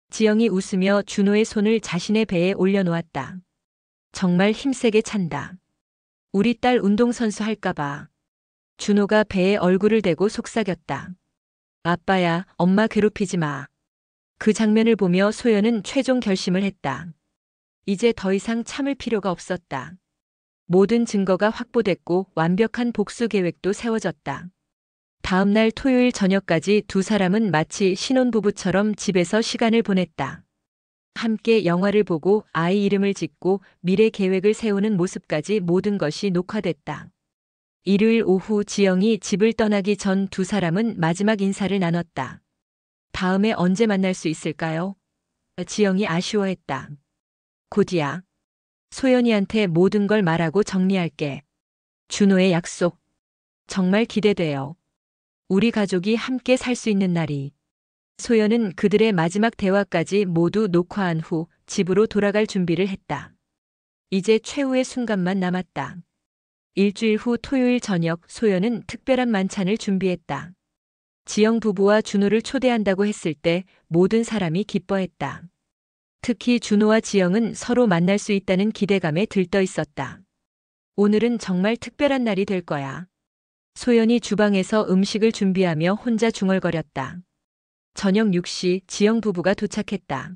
Speaker 1: 지영이 웃으며 준호의 손을 자신의 배에 올려놓았다. 정말 힘세게 찬다. 우리 딸 운동선수 할까봐. 준호가 배에 얼굴을 대고 속삭였다. 아빠야, 엄마 괴롭히지 마. 그 장면을 보며 소연은 최종 결심을 했다. 이제 더 이상 참을 필요가 없었다. 모든 증거가 확보됐고 완벽한 복수 계획도 세워졌다. 다음 날 토요일 저녁까지 두 사람은 마치 신혼부부처럼 집에서 시간을 보냈다. 함께 영화를 보고 아이 이름을 짓고 미래 계획을 세우는 모습까지 모든 것이 녹화됐다. 일요일 오후 지영이 집을 떠나기 전 두 사람은 마지막 인사를 나눴다. 다음에 언제 만날 수 있을까요? 지영이 아쉬워했다. 곧이야. 소연이한테 모든 걸 말하고 정리할게. 준호의 약속. 정말 기대돼요. 우리 가족이 함께 살 수 있는 날이. 소연은 그들의 마지막 대화까지 모두 녹화한 후 집으로 돌아갈 준비를 했다. 이제 최후의 순간만 남았다. 일주일 후 토요일 저녁 소연은 특별한 만찬을 준비했다. 지영 부부와 준호를 초대한다고 했을 때 모든 사람이 기뻐했다. 특히 준호와 지영은 서로 만날 수 있다는 기대감에 들떠 있었다. 오늘은 정말 특별한 날이 될 거야. 소연이 주방에서 음식을 준비하며 혼자 중얼거렸다. 저녁 6시 지영 부부가 도착했다.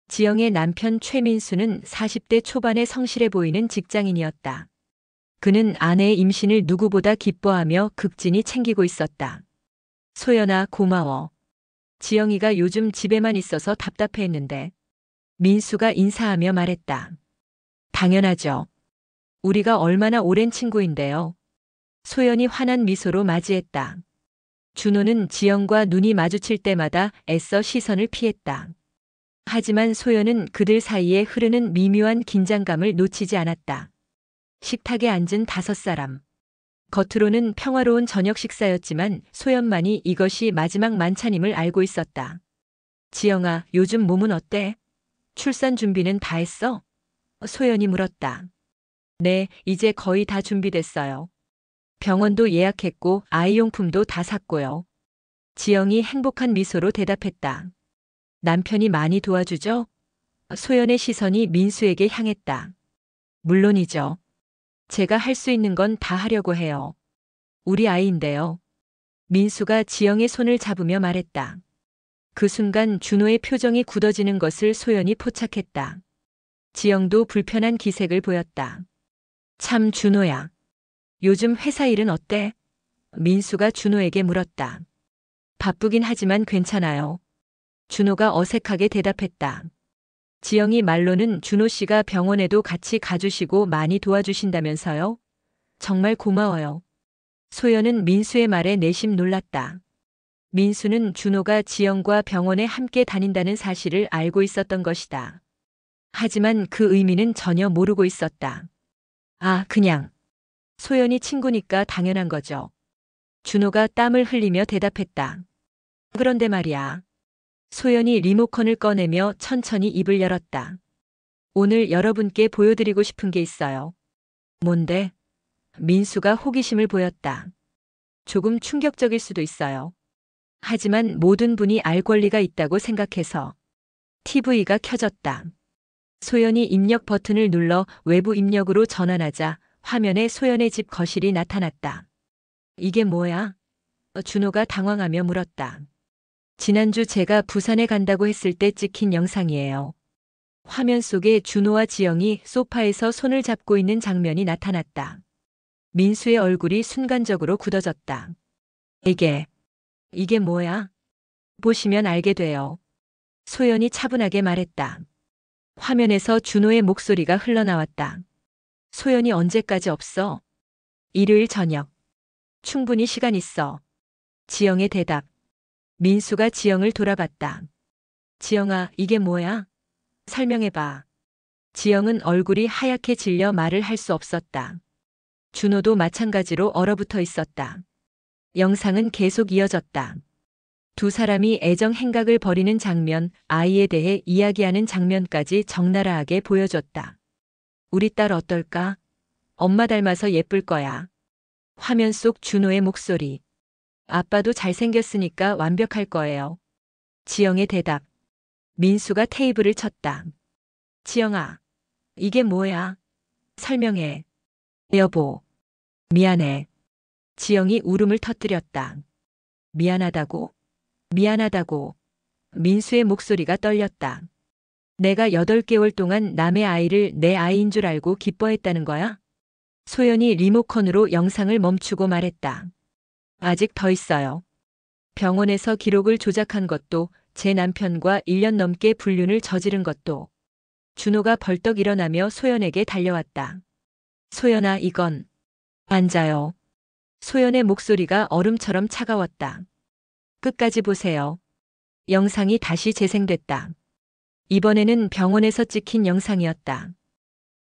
Speaker 1: 지영의 남편 최민수는 40대 초반의 성실해 보이는 직장인이었다. 그는 아내의 임신을 누구보다 기뻐하며 극진히 챙기고 있었다. 소연아, 고마워. 지영이가 요즘 집에만 있어서 답답해했는데. 민수가 인사하며 말했다. 당연하죠. 우리가 얼마나 오랜 친구인데요. 소연이 환한 미소로 맞이했다. 준호는 지영과 눈이 마주칠 때마다 애써 시선을 피했다. 하지만 소연은 그들 사이에 흐르는 미묘한 긴장감을 놓치지 않았다. 식탁에 앉은 5사람. 겉으로는 평화로운 저녁 식사였지만 소연만이 이것이 마지막 만찬임을 알고 있었다. 지영아, 요즘 몸은 어때? 출산 준비는 다 했어? 소연이 물었다. 네, 이제 거의 다 준비됐어요. 병원도 예약했고 아이용품도 다 샀고요. 지영이 행복한 미소로 대답했다. 남편이 많이 도와주죠? 소연의 시선이 민수에게 향했다. 물론이죠. 제가 할 수 있는 건 다 하려고 해요. 우리 아이인데요. 민수가 지영의 손을 잡으며 말했다. 그 순간 준호의 표정이 굳어지는 것을 소연이 포착했다. 지영도 불편한 기색을 보였다. 참 준호야. 요즘 회사 일은 어때? 민수가 준호에게 물었다. 바쁘긴 하지만 괜찮아요. 준호가 어색하게 대답했다. 지영이 말로는 준호 씨가 병원에도 같이 가주시고 많이 도와주신다면서요? 정말 고마워요. 소연은 민수의 말에 내심 놀랐다. 민수는 준호가 지영과 병원에 함께 다닌다는 사실을 알고 있었던 것이다. 하지만 그 의미는 전혀 모르고 있었다. 아, 그냥. 소연이 친구니까 당연한 거죠. 준호가 땀을 흘리며 대답했다. 그런데 말이야. 소연이 리모컨을 꺼내며 천천히 입을 열었다. 오늘 여러분께 보여드리고 싶은 게 있어요. 뭔데? 민수가 호기심을 보였다. 조금 충격적일 수도 있어요. 하지만 모든 분이 알 권리가 있다고 생각해서. TV가 켜졌다. 소연이 입력 버튼을 눌러 외부 입력으로 전환하자 화면에 소연의 집 거실이 나타났다. 이게 뭐야? 준호가 당황하며 물었다. 지난주 제가 부산에 간다고 했을 때 찍힌 영상이에요. 화면 속에 준호와 지영이 소파에서 손을 잡고 있는 장면이 나타났다. 민수의 얼굴이 순간적으로 굳어졌다. 이게 뭐야? 보시면 알게 돼요. 소연이 차분하게 말했다. 화면에서 준호의 목소리가 흘러나왔다. 소연이 언제까지 없어? 일요일 저녁. 충분히 시간 있어. 지영의 대답. 민수가 지영을 돌아봤다. 지영아, 이게 뭐야? 설명해봐. 지영은 얼굴이 하얗게 질려 말을 할 수 없었다. 준호도 마찬가지로 얼어붙어 있었다. 영상은 계속 이어졌다. 두 사람이 애정 행각을 벌이는 장면, 아이에 대해 이야기하는 장면까지 적나라하게 보여줬다. 우리 딸 어떨까? 엄마 닮아서 예쁠 거야. 화면 속 준호의 목소리. 아빠도 잘생겼으니까 완벽할 거예요. 지영의 대답. 민수가 테이블을 쳤다. 지영아, 이게 뭐야? 설명해. 여보, 미안해. 지영이 울음을 터뜨렸다. 미안하다고? 미안하다고. 민수의 목소리가 떨렸다. 내가 8개월 동안 남의 아이를 내 아이인 줄 알고 기뻐했다는 거야? 소연이 리모컨으로 영상을 멈추고 말했다. 아직 더 있어요. 병원에서 기록을 조작한 것도, 제 남편과 1년 넘게 불륜을 저지른 것도. 준호가 벌떡 일어나며 소연에게 달려왔다. 소연아, 이건. 앉아요. 소연의 목소리가 얼음처럼 차가웠다. 끝까지 보세요. 영상이 다시 재생됐다. 이번에는 병원에서 찍힌 영상이었다.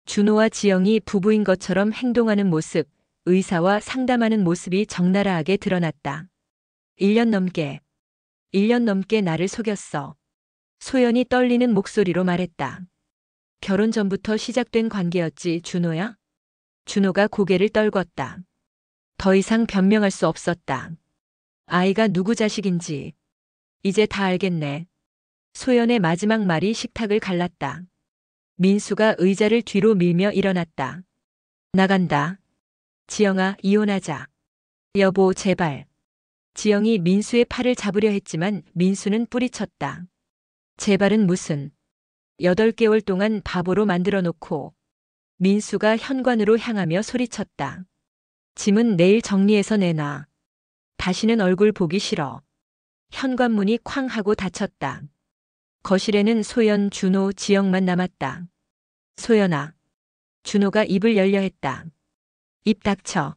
Speaker 1: 준호와 지영이 부부인 것처럼 행동하는 모습, 의사와 상담하는 모습이 적나라하게 드러났다. 1년 넘게 나를 속였어. 소연이 떨리는 목소리로 말했다. 결혼 전부터 시작된 관계였지, 준호야? 준호가 고개를 떨궜다. 더 이상 변명할 수 없었다. 아이가 누구 자식인지. 이제 다 알겠네. 소연의 마지막 말이 식탁을 갈랐다. 민수가 의자를 뒤로 밀며 일어났다. 나간다. 지영아, 이혼하자. 여보, 제발. 지영이 민수의 팔을 잡으려 했지만 민수는 뿌리쳤다. 제발은 무슨. 8개월 동안 바보로 만들어 놓고. 민수가 현관으로 향하며 소리쳤다. 짐은 내일 정리해서 내놔. 다시는 얼굴 보기 싫어. 현관문이 쾅 하고 닫혔다. 거실에는 소연, 준호, 지영만 남았다. 소연아. 준호가 입을 열려 했다. 입 닥쳐.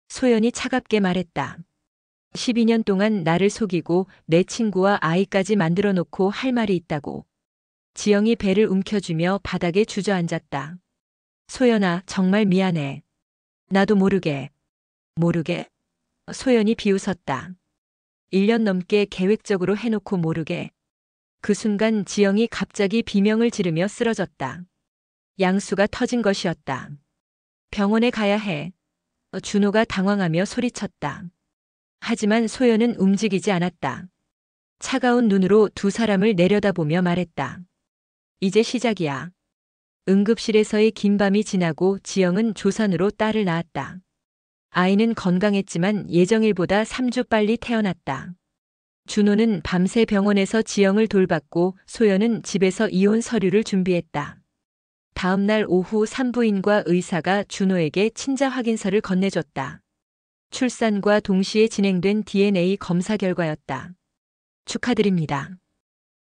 Speaker 1: 소연이 차갑게 말했다. 12년 동안 나를 속이고 내 친구와 아이까지 만들어 놓고 할 말이 있다고. 지영이 배를 움켜쥐며 바닥에 주저앉았다. 소연아, 정말 미안해. 나도 모르게. 소연이 비웃었다. 1년 넘게 계획적으로 해놓고 모르게. 그 순간 지영이 갑자기 비명을 지르며 쓰러졌다. 양수가 터진 것이었다. 병원에 가야 해. 준호가 당황하며 소리쳤다. 하지만 소연은 움직이지 않았다. 차가운 눈으로 두 사람을 내려다보며 말했다. 이제 시작이야. 응급실에서의 긴 밤이 지나고 지영은 조산으로 딸을 낳았다. 아이는 건강했지만 예정일보다 3주 빨리 태어났다. 준호는 밤새 병원에서 지영을 돌봤고 소연은 집에서 이혼 서류를 준비했다. 다음 날 오후 산부인과 의사가 준호에게 친자 확인서를 건네줬다. 출산과 동시에 진행된 DNA 검사 결과였다. 축하드립니다.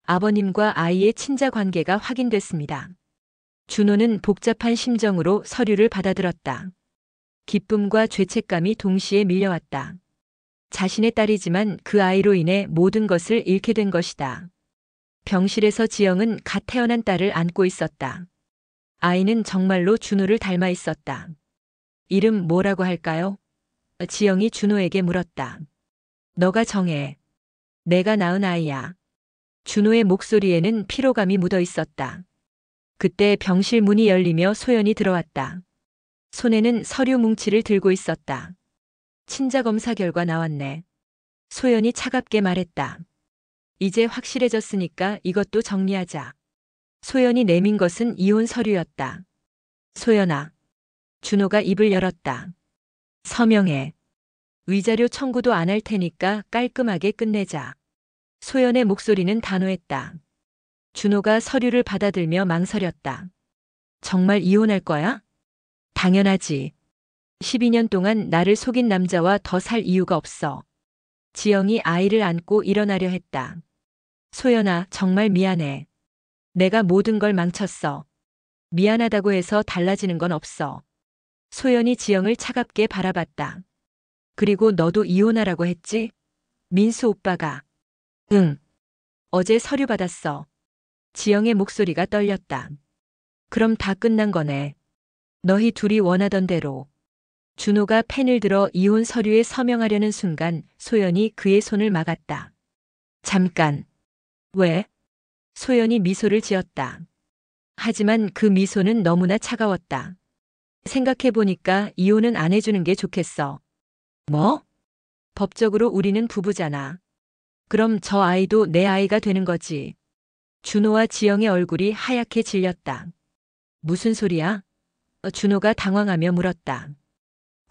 Speaker 1: 아버님과 아이의 친자 관계가 확인됐습니다. 준호는 복잡한 심정으로 서류를 받아들었다. 기쁨과 죄책감이 동시에 밀려왔다. 자신의 딸이지만 그 아이로 인해 모든 것을 잃게 된 것이다. 병실에서 지영은 갓 태어난 딸을 안고 있었다. 아이는 정말로 준호를 닮아 있었다. 이름 뭐라고 할까요? 지영이 준호에게 물었다. 너가 정해. 내가 낳은 아이야. 준호의 목소리에는 피로감이 묻어 있었다. 그때 병실 문이 열리며 소연이 들어왔다. 손에는 서류 뭉치를 들고 있었다. 친자 검사 결과 나왔네. 소연이 차갑게 말했다. 이제 확실해졌으니까 이것도 정리하자. 소연이 내민 것은 이혼 서류였다. 소연아. 준호가 입을 열었다. 서명해. 위자료 청구도 안 할 테니까 깔끔하게 끝내자. 소연의 목소리는 단호했다. 준호가 서류를 받아들며 망설였다. 정말 이혼할 거야? 당연하지. 12년 동안 나를 속인 남자와 더 살 이유가 없어. 지영이 아이를 안고 일어나려 했다. 소연아, 정말 미안해. 내가 모든 걸 망쳤어. 미안하다고 해서 달라지는 건 없어. 소연이 지영을 차갑게 바라봤다. 그리고 너도 이혼하라고 했지? 민수 오빠가. 응. 어제 서류 받았어. 지영의 목소리가 떨렸다. 그럼 다 끝난 거네. 너희 둘이 원하던 대로. 준호가 펜을 들어 이혼 서류에 서명하려는 순간 소연이 그의 손을 막았다. 잠깐. 왜? 소연이 미소를 지었다. 하지만 그 미소는 너무나 차가웠다. 생각해보니까 이혼은 안 해주는 게 좋겠어. 뭐? 법적으로 우리는 부부잖아. 그럼 저 아이도 내 아이가 되는 거지. 준호와 지영의 얼굴이 하얗게 질렸다. 무슨 소리야? 준호가 당황하며 물었다.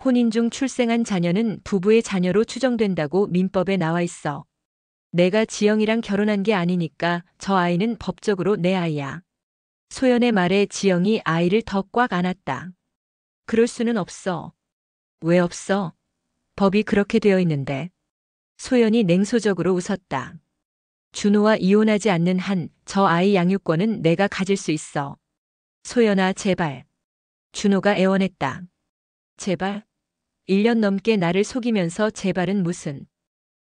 Speaker 1: 혼인 중 출생한 자녀는 부부의 자녀로 추정된다고 민법에 나와 있어. 내가 지영이랑 결혼한 게 아니니까 저 아이는 법적으로 내 아이야. 소연의 말에 지영이 아이를 더 꽉 안았다. 그럴 수는 없어. 왜 없어? 법이 그렇게 되어 있는데. 소연이 냉소적으로 웃었다. 준호와 이혼하지 않는 한 저 아이 양육권은 내가 가질 수 있어. 소연아, 제발. 준호가 애원했다. 제발? 1년 넘게 나를 속이면서 제발은 무슨.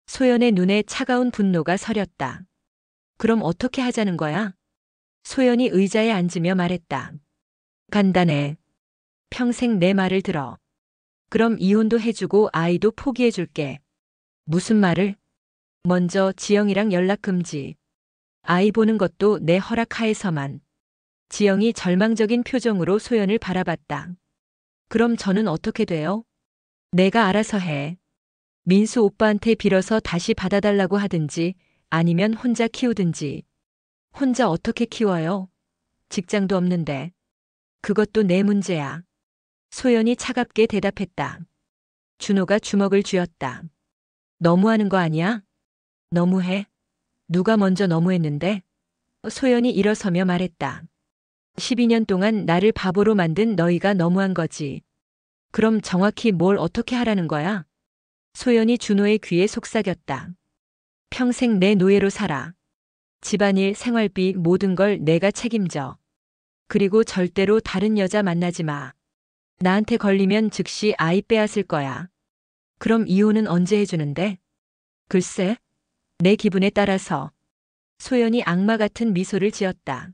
Speaker 1: 소연의 눈에 차가운 분노가 서렸다. 그럼 어떻게 하자는 거야? 소연이 의자에 앉으며 말했다. 간단해. 평생 내 말을 들어. 그럼 이혼도 해주고 아이도 포기해줄게. 무슨 말을? 먼저 지영이랑 연락 금지. 아이 보는 것도 내 허락하에서만. 지영이 절망적인 표정으로 소연을 바라봤다. 그럼 저는 어떻게 돼요? 내가 알아서 해. 민수 오빠한테 빌어서 다시 받아달라고 하든지 아니면 혼자 키우든지. 혼자 어떻게 키워요? 직장도 없는데. 그것도 내 문제야. 소연이 차갑게 대답했다. 준호가 주먹을 쥐었다. 너무하는 거 아니야? 너무해? 누가 먼저 너무했는데? 소연이 일어서며 말했다. 12년 동안 나를 바보로 만든 너희가 너무한 거지. 그럼 정확히 뭘 어떻게 하라는 거야? 소연이 준호의 귀에 속삭였다. 평생 내 노예로 살아. 집안일, 생활비 모든 걸 내가 책임져. 그리고 절대로 다른 여자 만나지 마. 나한테 걸리면 즉시 아이 빼앗을 거야. 그럼 이혼은 언제 해주는데? 글쎄, 내 기분에 따라서. 소연이 악마 같은 미소를 지었다.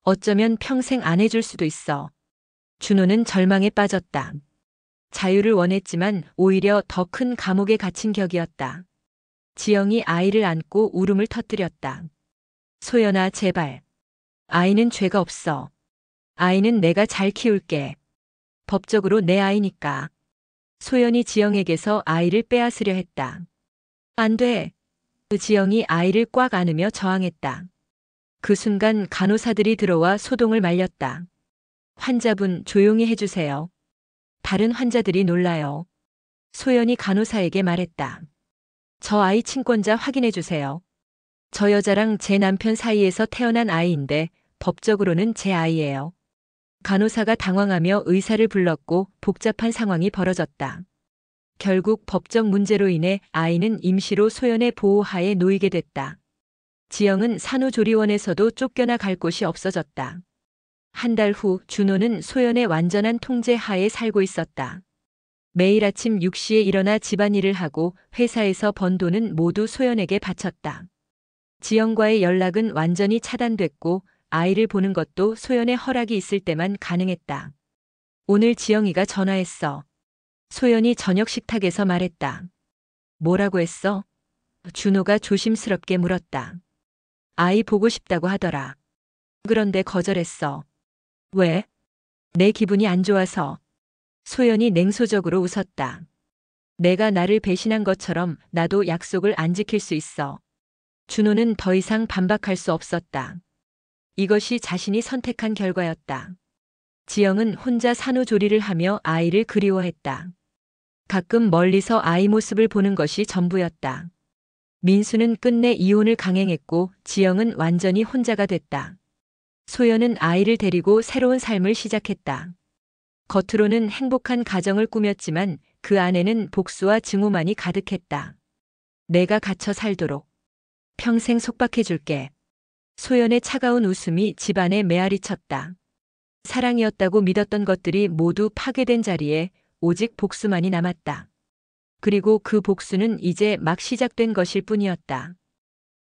Speaker 1: 어쩌면 평생 안 해줄 수도 있어. 준호는 절망에 빠졌다. 자유를 원했지만 오히려 더 큰 감옥에 갇힌 격이었다. 지영이 아이를 안고 울음을 터뜨렸다. 소연아, 제발. 아이는 죄가 없어. 아이는 내가 잘 키울게. 법적으로 내 아이니까. 소연이 지영에게서 아이를 빼앗으려 했다. 안 돼. 지영이 아이를 꽉 안으며 저항했다. 그 순간 간호사들이 들어와 소동을 말렸다. 환자분, 조용히 해주세요. 다른 환자들이 놀라요. 소연이 간호사에게 말했다. 저 아이 친권자 확인해 주세요. 저 여자랑 제 남편 사이에서 태어난 아이인데 법적으로는 제 아이예요. 간호사가 당황하며 의사를 불렀고 복잡한 상황이 벌어졌다. 결국 법적 문제로 인해 아이는 임시로 소연의 보호하에 놓이게 됐다. 지영은 산후조리원에서도 쫓겨나 갈 곳이 없어졌다. 한 달 후 준호는 소연의 완전한 통제 하에 살고 있었다. 매일 아침 6시에 일어나 집안일을 하고 회사에서 번 돈은 모두 소연에게 바쳤다. 지영과의 연락은 완전히 차단됐고 아이를 보는 것도 소연의 허락이 있을 때만 가능했다. 오늘 지영이가 전화했어. 소연이 저녁 식탁에서 말했다. 뭐라고 했어? 준호가 조심스럽게 물었다. 아이 보고 싶다고 하더라. 그런데 거절했어. 왜? 내 기분이 안 좋아서. 소연이 냉소적으로 웃었다. 내가 나를 배신한 것처럼 나도 약속을 안 지킬 수 있어. 준호는 더 이상 반박할 수 없었다. 이것이 자신이 선택한 결과였다. 지영은 혼자 산후조리를 하며 아이를 그리워했다. 가끔 멀리서 아이 모습을 보는 것이 전부였다. 민수는 끝내 이혼을 강행했고 지영은 완전히 혼자가 됐다. 소연은 아이를 데리고 새로운 삶을 시작했다. 겉으로는 행복한 가정을 꾸몄지만 그 안에는 복수와 증오만이 가득했다. 내가 갇혀 살도록. 평생 속박해줄게. 소연의 차가운 웃음이 집안에 메아리 쳤다. 사랑이었다고 믿었던 것들이 모두 파괴된 자리에 오직 복수만이 남았다. 그리고 그 복수는 이제 막 시작된 것일 뿐이었다.